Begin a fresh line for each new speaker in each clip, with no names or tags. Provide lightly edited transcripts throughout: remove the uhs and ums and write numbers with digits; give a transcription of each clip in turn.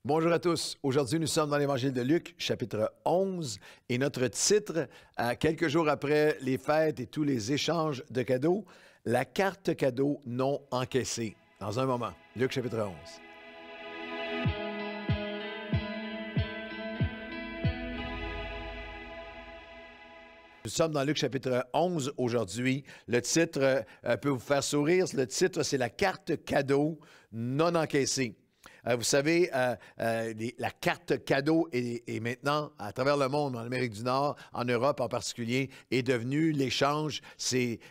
Bonjour à tous. Aujourd'hui, nous sommes dans l'Évangile de Luc, chapitre 11, et notre titre, quelques jours après les fêtes et tous les échanges de cadeaux, la carte cadeau non encaissée. Dans un moment, Luc, chapitre 11. Nous sommes dans Luc chapitre 11 aujourd'hui. Le titre peut vous faire sourire. Le titre, c'est la carte cadeau non encaissée. Vous savez, la carte cadeau est maintenant, à travers le monde, en Amérique du Nord, en Europe en particulier, est devenu l'échange. C'est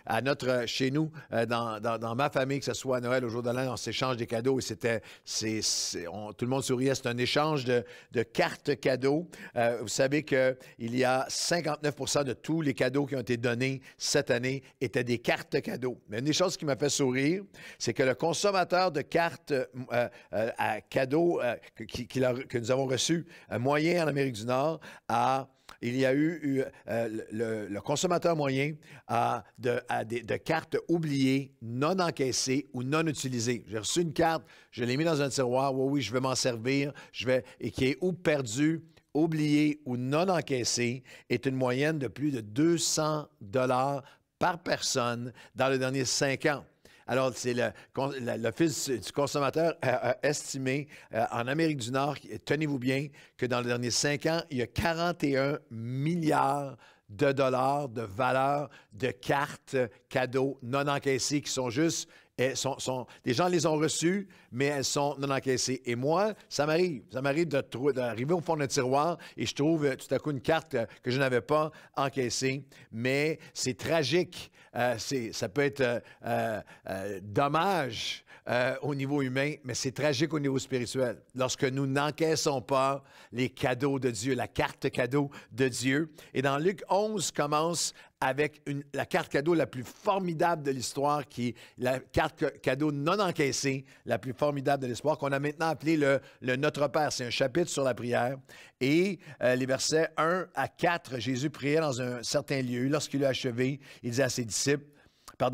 chez nous, dans ma famille, que ce soit à Noël, au jour de l'an, on s'échange des cadeaux et tout le monde souriait. C'est un échange de cartes cadeaux. Vous savez qu'il y a 59% de tous les cadeaux qui ont été donnés cette année étaient des cartes cadeaux. Mais une des choses qui m'a fait sourire, c'est que le consommateur de cartes à cadeaux que nous avons reçus moyen en Amérique du Nord, il y a eu le consommateur moyen de cartes oubliées, non encaissées ou non utilisées. J'ai reçu une carte, je l'ai mis dans un tiroir, oui, je vais m'en servir, et qui est ou perdue, oubliée ou non encaissée, est une moyenne de plus de 200 $ par personne dans les derniers 5 ans. Alors, c'est l'Office du consommateur a estimé en Amérique du Nord, tenez-vous bien, que dans les derniers 5 ans, il y a 41 milliards de dollars de valeur de cartes cadeaux non encaissées qui sont juste... les gens les ont reçues, mais elles sont non encaissées. Et moi, ça m'arrive. Ça m'arrive d'arriver au fond d'un tiroir et je trouve tout à coup une carte que je n'avais pas encaissée. Mais c'est tragique. Ça peut être dommage au niveau humain, mais c'est tragique au niveau spirituel. Lorsque nous n'encaissons pas les cadeaux de Dieu, la carte cadeau de Dieu. Et dans Luc 11 commence avec la carte cadeau la plus formidable de l'histoire, qui est la carte cadeau non encaissée, la plus formidable de l'histoire, qu'on a maintenant appelée le Notre Père. C'est un chapitre sur la prière. Et les versets 1 à 4, Jésus priait dans un certain lieu. Lorsqu'il a achevé, il disait à ses disciples,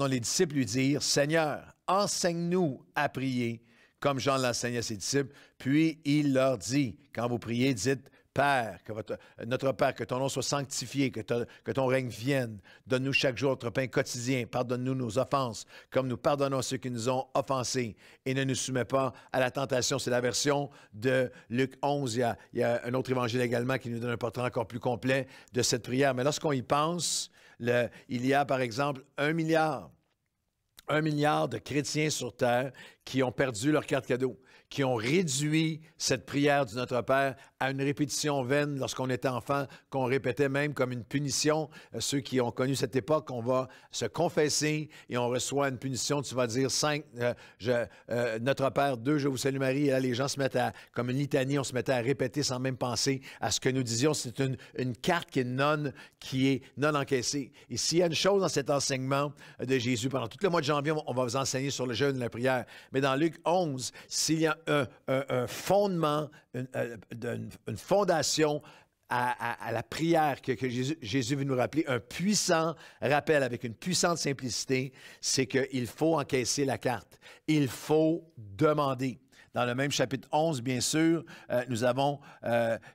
les disciples lui dirent, « Seigneur, enseigne-nous à prier, comme Jean l'enseignait à ses disciples. » Puis il leur dit, quand vous priez, dites, Père, notre Père, que ton nom soit sanctifié, que ton règne vienne. Donne-nous chaque jour notre pain quotidien. Pardonne-nous nos offenses, comme nous pardonnons à ceux qui nous ont offensés. Et ne nous soumets pas à la tentation. C'est la version de Luc 11. Il y a un autre évangile également qui nous donne un portrait encore plus complet de cette prière. Mais lorsqu'on y pense, il y a par exemple 1 milliard de chrétiens sur Terre qui ont perdu leur carte cadeau, qui ont réduit cette prière du Notre Père à une répétition vaine lorsqu'on était enfant, qu'on répétait même comme une punition. Ceux qui ont connu cette époque, on va se confesser et on reçoit une punition. Tu vas dire 5, Notre Père, 2, je vous salue Marie. Et là, les gens se mettent comme une litanie, on se mettait à répéter sans même penser à ce que nous disions. C'est une carte qui est non encaissée. Et s'il y a une chose dans cet enseignement de Jésus, pendant tout le mois de janvier, on va vous enseigner sur le jeûne et la prière. Mais dans Luc 11, s'il y a un fondement, une fondation à la prière que Jésus veut nous rappeler, un puissant rappel avec une puissante simplicité, c'est qu'il faut encaisser la carte. Il faut demander. Dans le même chapitre 11, bien sûr, nous avons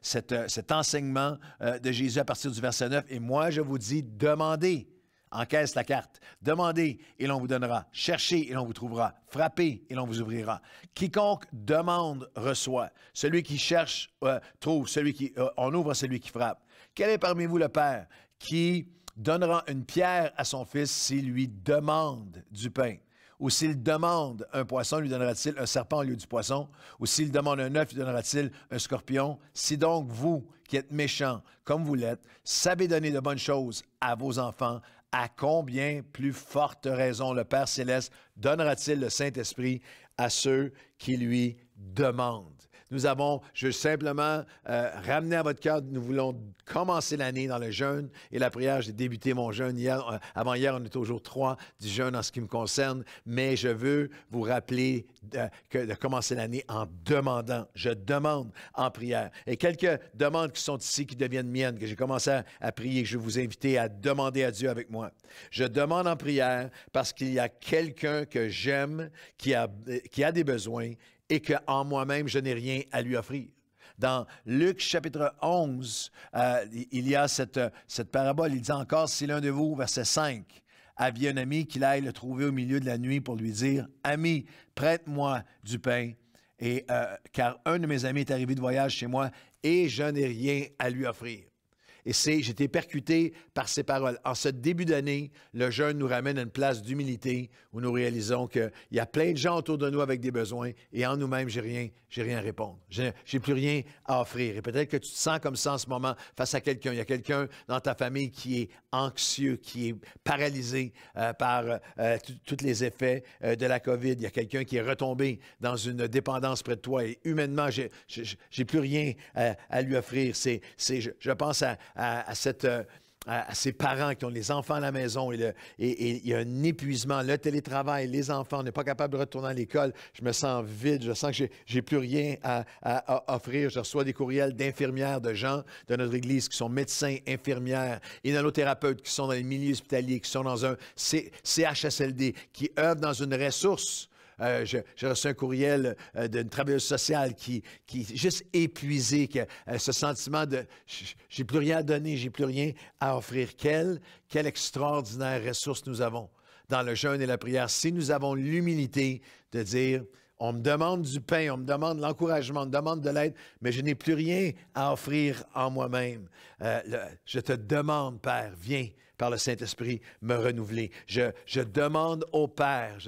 cet enseignement de Jésus à partir du verset 9. « Et moi, je vous dis, demandez. » Encaisse la carte. Demandez et l'on vous donnera. Cherchez et l'on vous trouvera. Frappez et l'on vous ouvrira. Quiconque demande reçoit. Celui qui cherche trouve. On ouvre à celui qui frappe. Quel est parmi vous le Père qui donnera une pierre à son fils s'il lui demande du pain? Ou s'il demande un poisson, lui donnera-t-il un serpent au lieu du poisson? Ou s'il demande un œuf, lui donnera-t-il un scorpion? Si donc vous, qui êtes méchants, comme vous l'êtes, savez donner de bonnes choses à vos enfants, à combien plus forte raison le Père Céleste donnera-t-il le Saint-Esprit à ceux qui lui demandent? Je veux simplement ramener à votre cœur, nous voulons commencer l'année dans le jeûne et la prière. J'ai débuté mon jeûne hier. Avant hier, on était au jour 3 du jeûne en ce qui me concerne, mais je veux vous rappeler de commencer l'année en demandant. Je demande en prière. Et quelques demandes qui sont ici, qui deviennent miennes, que j'ai commencé à prier, que je vais vous inviter à demander à Dieu avec moi. Je demande en prière parce qu'il y a quelqu'un que j'aime qui a des besoins et qu'en moi-même, je n'ai rien à lui offrir. Dans Luc chapitre 11, il y a cette parabole. Il dit encore, si l'un de vous, verset 5, aviez un ami, qu'il aille le trouver au milieu de la nuit pour lui dire, « Ami, prête-moi du pain, car un de mes amis est arrivé de voyage chez moi et je n'ai rien à lui offrir. » Et j'ai été percuté par ces paroles. En ce début d'année, le jeûne nous ramène à une place d'humilité où nous réalisons qu'il y a plein de gens autour de nous avec des besoins et en nous-mêmes, j'ai rien à répondre. J'ai plus rien à offrir. Et peut-être que tu te sens comme ça en ce moment face à quelqu'un. Il y a quelqu'un dans ta famille qui est anxieux, qui est paralysé par tous les effets de la COVID. Il y a quelqu'un qui est retombé dans une dépendance près de toi et humainement, j'ai plus rien à lui offrir. Je pense à ces parents qui ont les enfants à la maison et il y a un épuisement, le télétravail, les enfants, on n'est pas capable de retourner à l'école. Je me sens vide, je sens que j'ai plus rien à offrir. Je reçois des courriels d'infirmières, de gens de notre Église qui sont médecins, infirmières, inhalothérapeutes qui sont dans les milieux hospitaliers, qui sont dans un CHSLD, qui œuvrent dans une ressource. J'ai reçu un courriel d'une travailleuse sociale qui est juste épuisée, ce sentiment de « j'ai plus rien à donner, j'ai plus rien à offrir ». Quelle extraordinaire ressource nous avons dans le jeûne et la prière. Si nous avons l'humilité de dire « on me demande du pain, on me demande l'encouragement, on me demande de l'aide, mais je n'ai plus rien à offrir en moi-même. Je te demande, Père, viens par le Saint-Esprit, me renouveler. Je demande au Père,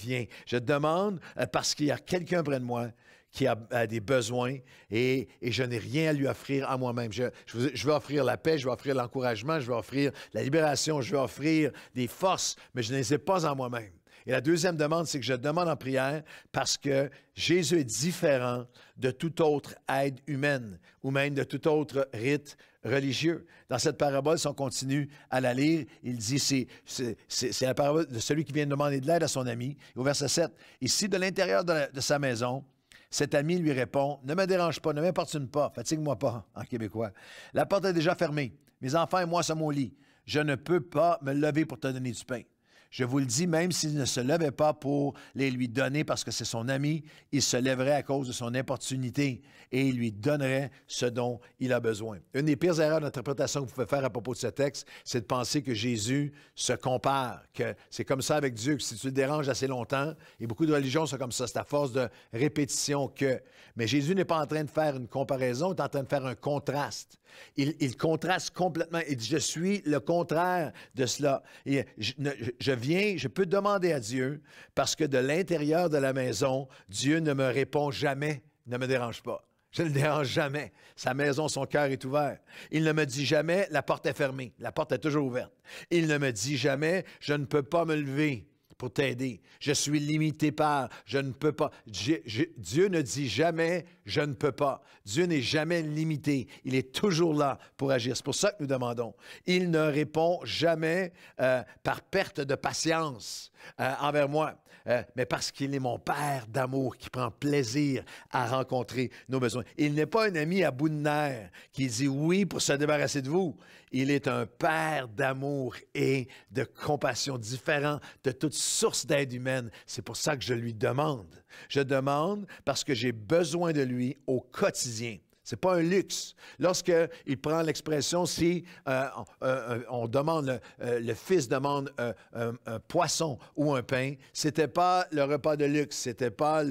viens. Je demande parce qu'il y a quelqu'un près de moi qui a des besoins et je n'ai rien à lui offrir à moi-même. Je veux offrir la paix, je veux offrir l'encouragement, je veux offrir la libération, je veux offrir des forces, mais je ne les ai pas en moi-même. Et la deuxième demande, c'est que je demande en prière parce que Jésus est différent de toute autre aide humaine ou même de tout autre rite religieux. Dans cette parabole, si on continue à la lire, il dit, c'est la parabole de celui qui vient demander de l'aide à son ami. Au verset 7, « Ici, de l'intérieur de sa maison, cet ami lui répond, « Ne me dérange pas, ne m'importune pas, fatigue-moi pas, en québécois. La porte est déjà fermée. Mes enfants et moi sommes au lit. Je ne peux pas me lever pour te donner du pain. Je vous le dis, même s'il ne se levait pas pour les lui donner parce que c'est son ami, il se lèverait à cause de son importunité et il lui donnerait ce dont il a besoin. » Une des pires erreurs d'interprétation que vous pouvez faire à propos de ce texte, c'est de penser que Jésus se compare, que c'est comme ça avec Dieu, que si tu le déranges assez longtemps, et beaucoup de religions sont comme ça, c'est à force de répétition que... Mais Jésus n'est pas en train de faire une comparaison, il est en train de faire un contraste. Il contraste complètement. Il dit, je suis le contraire de cela. Et je peux demander à Dieu parce que de l'intérieur de la maison, Dieu ne me répond jamais, ne me dérange pas. Je ne le dérange jamais. Sa maison, son cœur est ouvert. Il ne me dit jamais, la porte est fermée. La porte est toujours ouverte. Il ne me dit jamais, je ne peux pas me lever pour t'aider. Je suis limité par, je ne peux pas. Dieu ne dit jamais, je ne peux pas. Dieu n'est jamais limité. Il est toujours là pour agir. C'est pour ça que nous demandons. Il ne répond jamais par perte de patience envers moi, mais parce qu'il est mon Père d'amour qui prend plaisir à rencontrer nos besoins. Il n'est pas un ami à bout de nerfs qui dit oui pour se débarrasser de vous. Il est un Père d'amour et de compassion différent de toute source d'aide humaine. C'est pour ça que je lui demande. Je demande parce que j'ai besoin de lui au quotidien. Ce n'est pas un luxe. Lorsqu'il prend l'expression, si on demande, le fils demande un poisson ou un pain, ce n'était pas le repas de luxe, ce n'était pas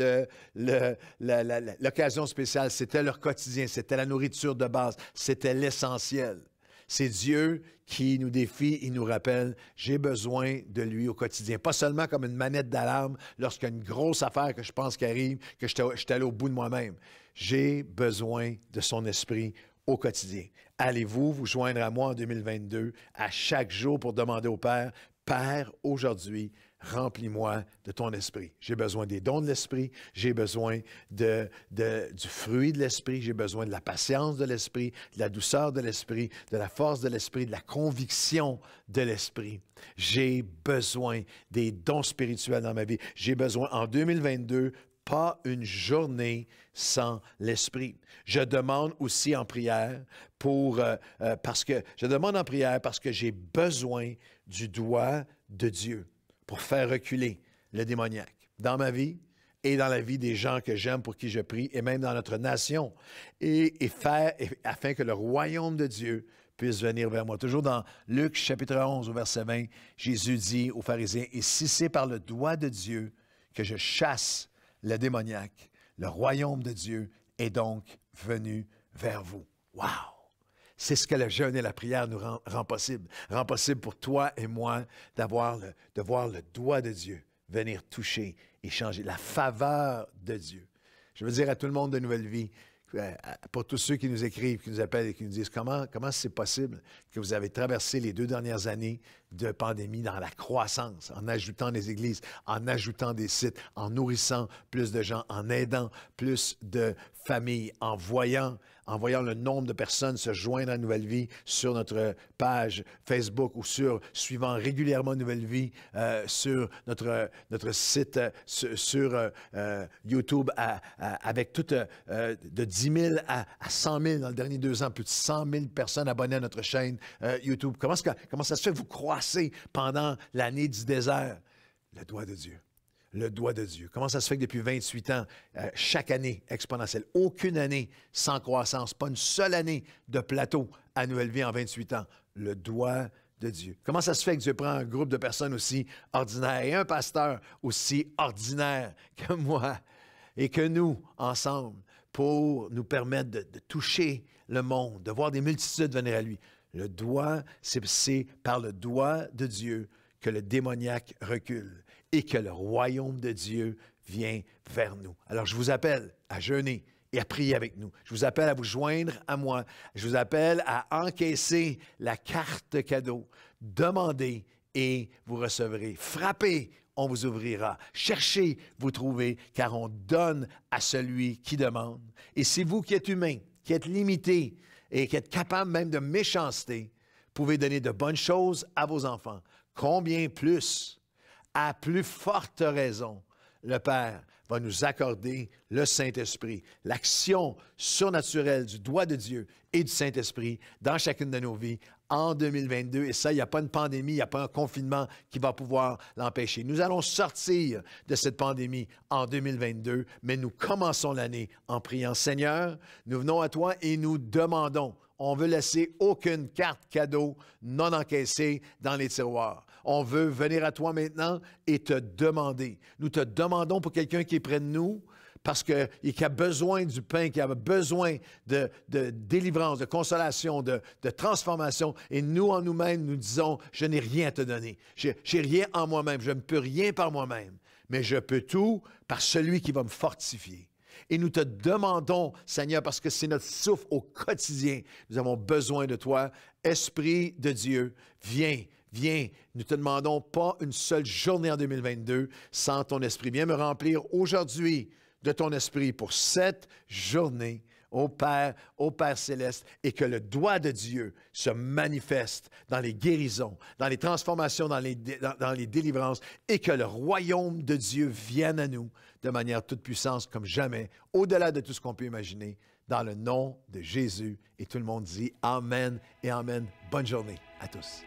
l'occasion spéciale, c'était leur quotidien, c'était la nourriture de base, c'était l'essentiel. C'est Dieu qui nous défie, il nous rappelle, j'ai besoin de lui au quotidien. Pas seulement comme une manette d'alarme lorsqu'il y a une grosse affaire que je pense qui arrive, que je suis allé au bout de moi-même. J'ai besoin de son esprit au quotidien. Allez-vous vous joindre à moi en 2022, à chaque jour pour demander au Père, Père, aujourd'hui, remplis-moi de ton esprit. J'ai besoin des dons de l'esprit, j'ai besoin du fruit de l'esprit, j'ai besoin de la patience de l'esprit, de la douceur de l'esprit, de la force de l'esprit, de la conviction de l'esprit. J'ai besoin des dons spirituels dans ma vie. J'ai besoin, en 2022, pas une journée sans l'Esprit. Je demande aussi en prière parce que j'ai besoin du doigt de Dieu pour faire reculer le démoniaque dans ma vie et dans la vie des gens que j'aime, pour qui je prie, et même dans notre nation, afin que le royaume de Dieu puisse venir vers moi. Toujours dans Luc chapitre 11 au verset 20, Jésus dit aux pharisiens, « Et si c'est par le doigt de Dieu que je chasse le démoniaque, le royaume de Dieu est donc venu vers vous. » Wow! C'est ce que le jeûne et la prière nous rend possible. Rend possible pour toi et moi de voir le doigt de Dieu venir toucher et changer, la faveur de Dieu. Je veux dire à tout le monde de Nouvelle Vie, pour tous ceux qui nous écrivent, qui nous appellent et qui nous disent comment c'est possible que vous avez traversé les 2 dernières années de pandémie dans la croissance, en ajoutant des églises, en ajoutant des sites, en nourrissant plus de gens, en aidant plus de familles, en voyant le nombre de personnes se joindre à Nouvelle Vie sur notre page Facebook ou suivant régulièrement Nouvelle Vie sur notre site, sur YouTube, avec tout de 10 000 à 100 000 dans les derniers 2 ans, plus de 100 000 personnes abonnées à notre chaîne YouTube. Comment ça se fait que vous croissez pendant l'année du désert? Le doigt de Dieu. Le doigt de Dieu. Comment ça se fait que depuis 28 ans, chaque année exponentielle, aucune année sans croissance, pas une seule année de plateau à Nouvelle Vie en 28 ans? Le doigt de Dieu. Comment ça se fait que Dieu prend un groupe de personnes aussi ordinaires et un pasteur aussi ordinaire que moi et que nous, ensemble, pour nous permettre de toucher le monde, de voir des multitudes venir à lui? Le doigt, c'est par le doigt de Dieu que le démoniaque recule et que le royaume de Dieu vient vers nous. Alors, je vous appelle à jeûner et à prier avec nous. Je vous appelle à vous joindre à moi. Je vous appelle à encaisser la carte cadeau. Demandez et vous recevrez. Frappez, on vous ouvrira. Cherchez, vous trouvez, car on donne à celui qui demande. Et c'est vous qui êtes humain, qui êtes limité et qui êtes capable même de méchanceté, pouvez donner de bonnes choses à vos enfants. Combien plus, à plus forte raison, le Père va nous accorder le Saint-Esprit, l'action surnaturelle du doigt de Dieu et du Saint-Esprit dans chacune de nos vies en 2022. Et ça, il n'y a pas une pandémie, il n'y a pas un confinement qui va pouvoir l'empêcher. Nous allons sortir de cette pandémie en 2022, mais nous commençons l'année en priant. Seigneur, nous venons à toi et nous demandons. On veut laisser aucune carte cadeau non encaissée dans les tiroirs. On veut venir à toi maintenant et te demander. Nous te demandons pour quelqu'un qui est près de nous, parce qui a besoin du pain, qui a besoin de délivrance, de consolation, de transformation. Et nous, en nous-mêmes, nous disons, je n'ai rien à te donner. Je n'ai rien en moi-même. Je ne peux rien par moi-même. Mais je peux tout par celui qui va me fortifier. Et nous te demandons, Seigneur, parce que c'est notre souffle au quotidien, nous avons besoin de toi. Esprit de Dieu, viens, viens. Nous te demandons pas une seule journée en 2022 sans ton esprit. Viens me remplir aujourd'hui de ton esprit pour cette journée, ô Père céleste, et que le doigt de Dieu se manifeste dans les guérisons, dans les transformations, dans les délivrances, et que le royaume de Dieu vienne à nous de manière toute puissance comme jamais, au-delà de tout ce qu'on peut imaginer, dans le nom de Jésus. Et tout le monde dit Amen et Amen. Bonne journée à tous.